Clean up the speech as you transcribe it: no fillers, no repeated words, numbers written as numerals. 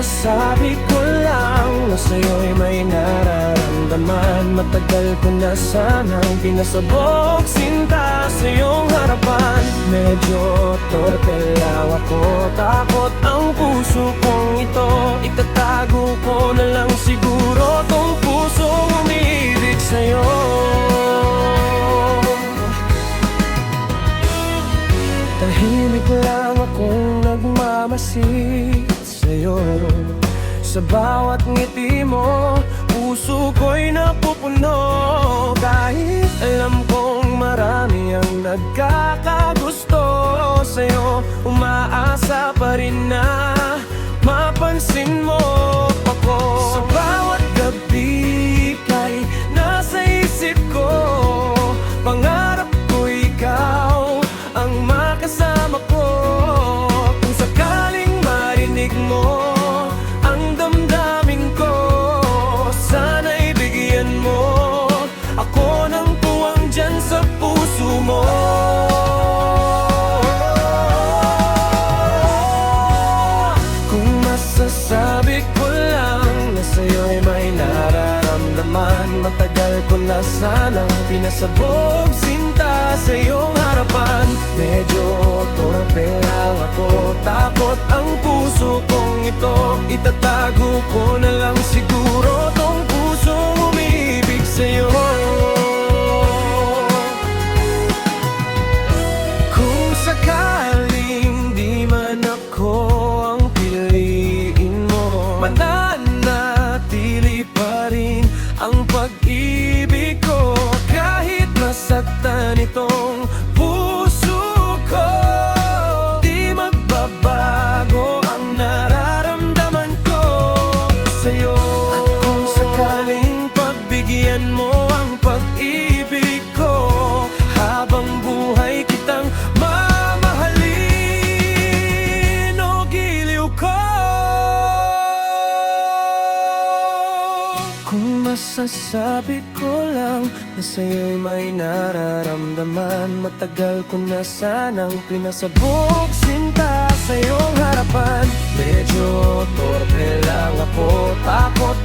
masasabi ko lang na sa'yo'y may nararamdaman. Matagal ko na sanang pinasabog sinta sa iyong harapan. Medyo torpe lang ako, takot ang puso kong ito. Itatago ko na lang siguro tong pusong umiibig sa'yo. Tahimik lang akong nagmamasid sa'yo. Sa bawat ngiti mo, puso ko'y napupuno. Kahit alam kong marami ang nagkakagusto sa'yo, umaasa pa rin na mapansin mo ako. Sa bawat gabi kay nasa isip ko, pangarap ko ikaw ang makasama ko. Kung sakaling marinig mo ang damdamin ko, sana'y bigyan mo ako ng puwang dyan sa puso mo. Kung masasabi ko lang na sa'yo'y may nararamdaman. Matagal ko na sanang pinasabog sinta sa iyong harapan. Medyo torpe lang ako, takot ang puso kong ito. Itatago ko na lang siguro tong pusong umiibig sa'yo. Kung sakaling di man ako ang piliin mo, mananatili pa rin ang pag-ibig ko. Kahit masaktan itong puso ko, di magbabago ang nararamdaman ko sa'yo. At kung sakaling pagbigyan mo ang pag-ibig ko, habang buhay kitang mamahalin, o giliw ko. Kung masasabi ko lang na sa'yo'y may nararamdaman. Matagal ko na sanang pinasabog sinta sa iyong harapan. Medyo torpe lang ako, takot